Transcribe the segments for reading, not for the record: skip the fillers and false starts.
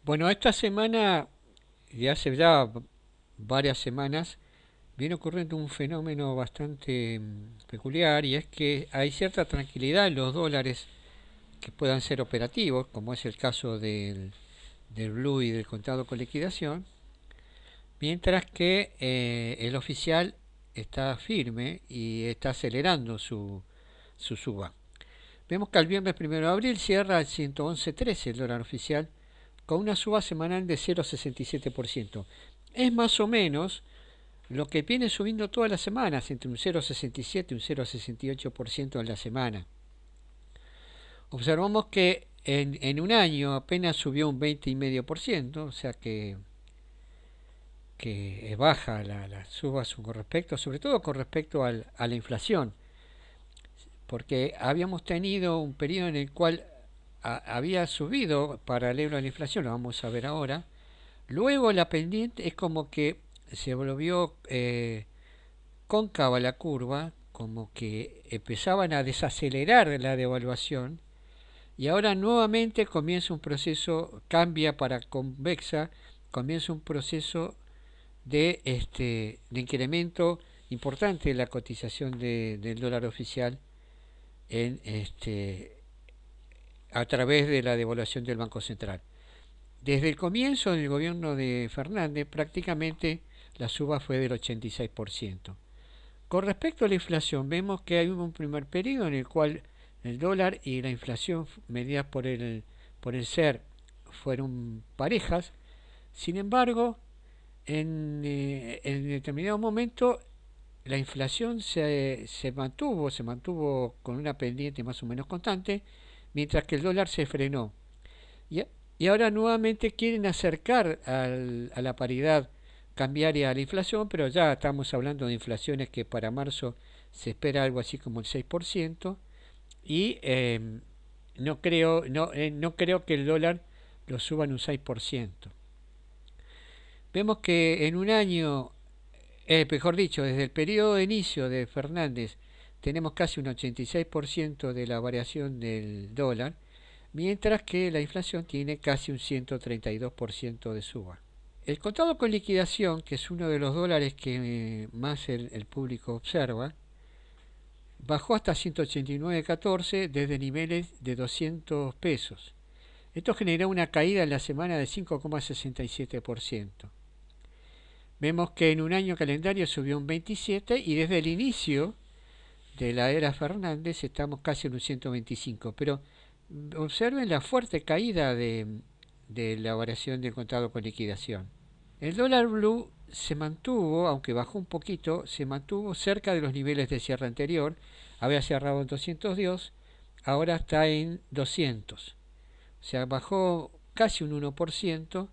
Bueno, esta semana, y hace ya varias semanas, viene ocurriendo un fenómeno bastante peculiar y es que hay cierta tranquilidad en los dólares que puedan ser operativos, como es el caso del Blue y del contado con liquidación, mientras que el oficial está firme y está acelerando su suba. Vemos que el viernes 1 de abril cierra al 111.13 el dólar oficial con una suba semanal de 0,67%. Es más o menos lo que viene subiendo todas las semanas, entre un 0,67 y un 0,68% en la semana. Observamos que en un año apenas subió un 20,5%, o sea que es baja la suba con respecto, sobre todo con respecto a la inflación, porque habíamos tenido un periodo en el cual había subido paralelo a la inflación, lo vamos a ver ahora. Luego la pendiente es como que se volvió cóncava la curva, como que empezaban a desacelerar la devaluación y ahora nuevamente comienza un proceso, cambia para convexa, comienza un proceso de incremento importante de la cotización del dólar oficial en a través de la devaluación del Banco Central. Desde el comienzo del gobierno de Fernández prácticamente la suba fue del 86%. Con respecto a la inflación, vemos que hay un primer periodo en el cual el dólar y la inflación medidas por el SER fueron parejas. Sin embargo, en determinado momento la inflación se mantuvo con una pendiente más o menos constante, mientras que el dólar se frenó. Y, y ahora nuevamente quieren acercar a la paridad cambiaria a la inflación, pero ya estamos hablando de inflaciones que para marzo se espera algo así como el 6% y no creo que el dólar lo suban un 6%. Vemos que en un año, mejor dicho, desde el periodo de inicio de Fernández tenemos casi un 86% de la variación del dólar, mientras que la inflación tiene casi un 132% de suba. El contado con liquidación, que es uno de los dólares que más el público observa, bajó hasta 189.14 desde niveles de 200 pesos. Esto generó una caída en la semana de 5,67%. Vemos que en un año calendario subió un 27 y desde el inicio de la era Fernández estamos casi en un 125. Pero observen la fuerte caída de la variación del contado con liquidación. El dólar blue se mantuvo, aunque bajó un poquito, se mantuvo cerca de los niveles de cierre anterior. Había cerrado en 202, ahora está en 200. O sea, bajó casi un 1%.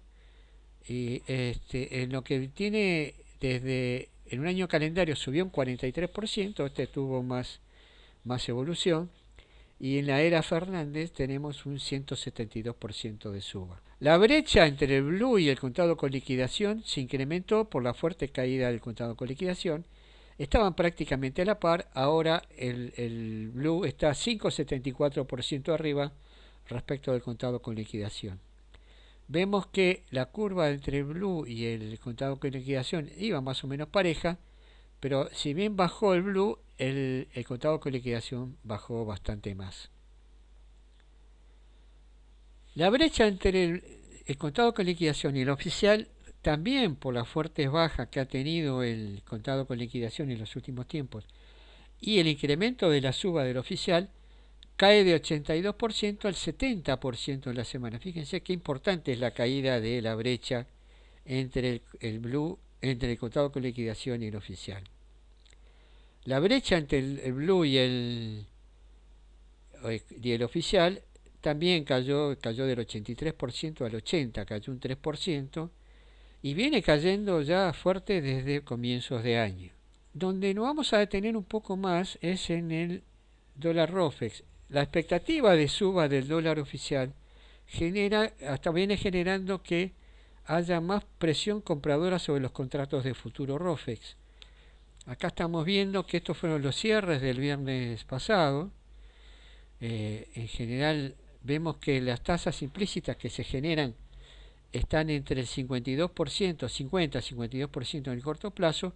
Y en lo que tiene desde en un año calendario subió un 43%, tuvo más evolución. Y en la era Fernández tenemos un 172% de suba. La brecha entre el blue y el contado con liquidación se incrementó por la fuerte caída del contado con liquidación. Estaban prácticamente a la par, ahora el blue está 5,74% arriba respecto del contado con liquidación. Vemos que la curva entre el blue y el contado con liquidación iba más o menos pareja, pero si bien bajó el blue, el contado con liquidación bajó bastante más. La brecha entre el contado con liquidación y el oficial, también por las fuertes bajas que ha tenido el contado con liquidación en los últimos tiempos y el incremento de la suba del oficial, cae de 82% al 70% en la semana. Fíjense qué importante es la caída de la brecha entre el blue, entre el contado con liquidación y el oficial. La brecha entre el blue y el oficial también cayó del 83% al 80%, cayó un 3% y viene cayendo ya fuerte desde comienzos de año. Donde nos vamos a detener un poco más es en el dólar ROFEX. La expectativa de suba del dólar oficial viene generando que haya más presión compradora sobre los contratos de futuro ROFEX. Acá estamos viendo que estos fueron los cierres del viernes pasado. En general vemos que las tasas implícitas que se generan están entre el 52%, 50-52% en el corto plazo,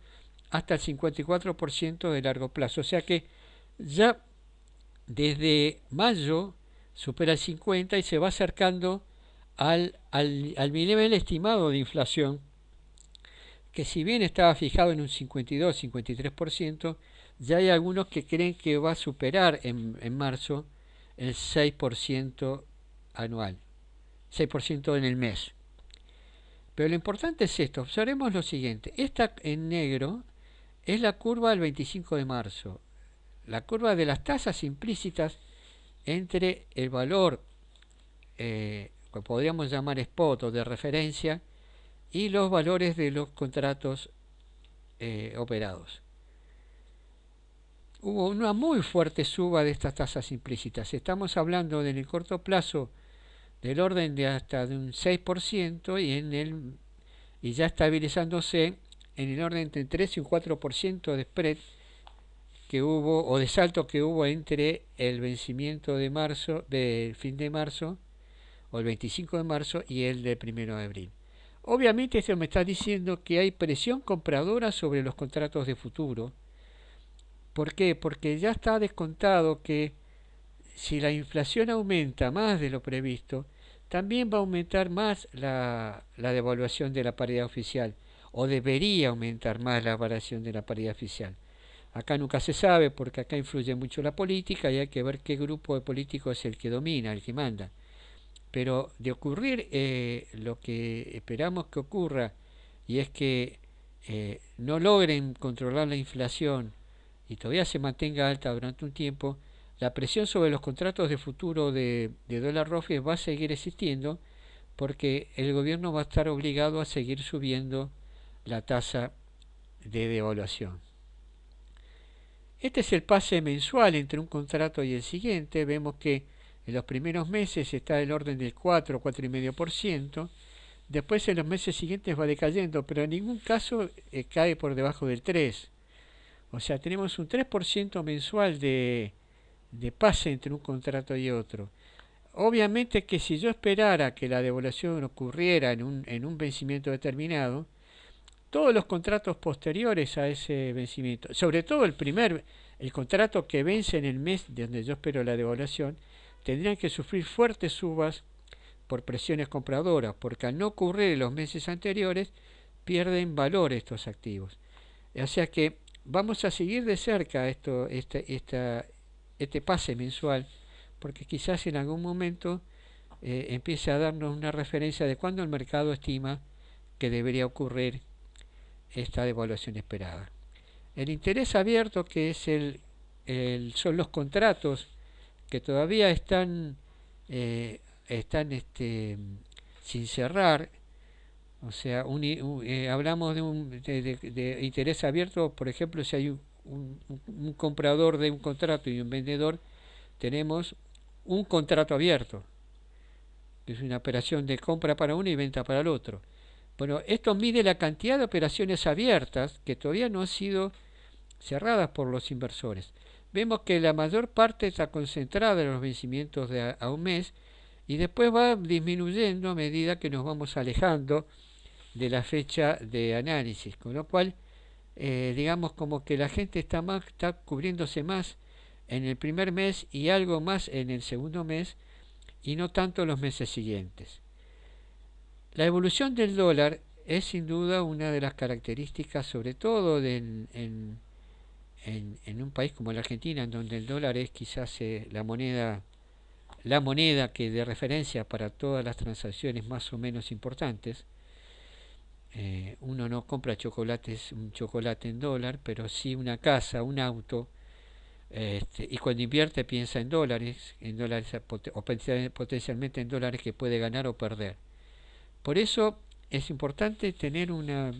hasta el 54% de largo plazo. O sea que ya desde mayo supera el 50 y se va acercando al nivel estimado de inflación, que si bien estaba fijado en un 52-53%, ya hay algunos que creen que va a superar en marzo el 6% anual, 6% en el mes. Pero lo importante es esto, observemos lo siguiente, esta en negro es la curva del 25 de marzo, la curva de las tasas implícitas entre el valor que podríamos llamar spot o de referencia y los valores de los contratos operados. Hubo una muy fuerte suba de estas tasas implícitas. Estamos hablando de en el corto plazo del orden de hasta de un 6% y ya estabilizándose en el orden de 3 y un 4% de spread que hubo o de salto que hubo entre el vencimiento de marzo, del fin de marzo o el 25 de marzo y el del 1 de abril. Obviamente esto me está diciendo que hay presión compradora sobre los contratos de futuro. ¿Por qué? Porque ya está descontado que si la inflación aumenta más de lo previsto, también va a aumentar más la devaluación de la paridad oficial, o debería aumentar más la variación de la paridad oficial. Acá nunca se sabe porque acá influye mucho la política y hay que ver qué grupo de políticos es el que domina, el que manda. Pero de ocurrir lo que esperamos que ocurra, y es que no logren controlar la inflación y todavía se mantenga alta durante un tiempo, la presión sobre los contratos de futuro de dólar rojo va a seguir existiendo porque el gobierno va a estar obligado a seguir subiendo la tasa de devaluación. Este es el pase mensual entre un contrato y el siguiente. Vemos que en los primeros meses está del orden del 4, 4,5%. Después en los meses siguientes va decayendo, pero en ningún caso cae por debajo del 3%. O sea, tenemos un 3% mensual de pase entre un contrato y otro. Obviamente que si yo esperara que la devaluación ocurriera en un vencimiento determinado, todos los contratos posteriores a ese vencimiento, sobre todo el contrato que vence en el mes de donde yo espero la devaluación, tendrían que sufrir fuertes subas por presiones compradoras, porque al no ocurrir en los meses anteriores, pierden valor estos activos. O sea que vamos a seguir de cerca este pase mensual, porque quizás en algún momento empiece a darnos una referencia de cuándo el mercado estima que debería ocurrir esta devaluación esperada. El interés abierto, que es son los contratos que todavía están sin cerrar. O sea, hablamos de interés abierto, por ejemplo, si hay un comprador de un contrato y un vendedor, tenemos un contrato abierto, que es una operación de compra para uno y venta para el otro. Bueno, esto mide la cantidad de operaciones abiertas que todavía no han sido cerradas por los inversores. Vemos que la mayor parte está concentrada en los vencimientos de a un mes y después va disminuyendo a medida que nos vamos alejando de la fecha de análisis, con lo cual digamos como que la gente está cubriéndose más en el primer mes y algo más en el segundo mes y no tanto en los meses siguientes. La evolución del dólar es sin duda una de las características, sobre todo en un país como la Argentina, en donde el dólar es quizás la moneda que de referencia para todas las transacciones más o menos importantes. Uno no compra un chocolate en dólar, pero sí una casa, un auto, y cuando invierte piensa en dólares o potencialmente en dólares que puede ganar o perder. Por eso es importante tener un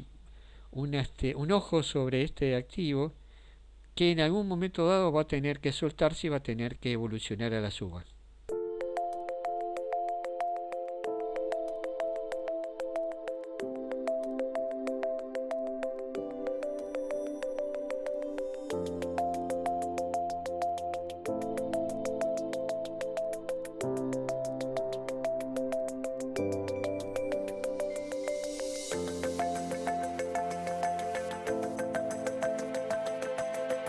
ojo sobre este activo que en algún momento dado va a tener que soltarse y va a tener que evolucionar a la suba.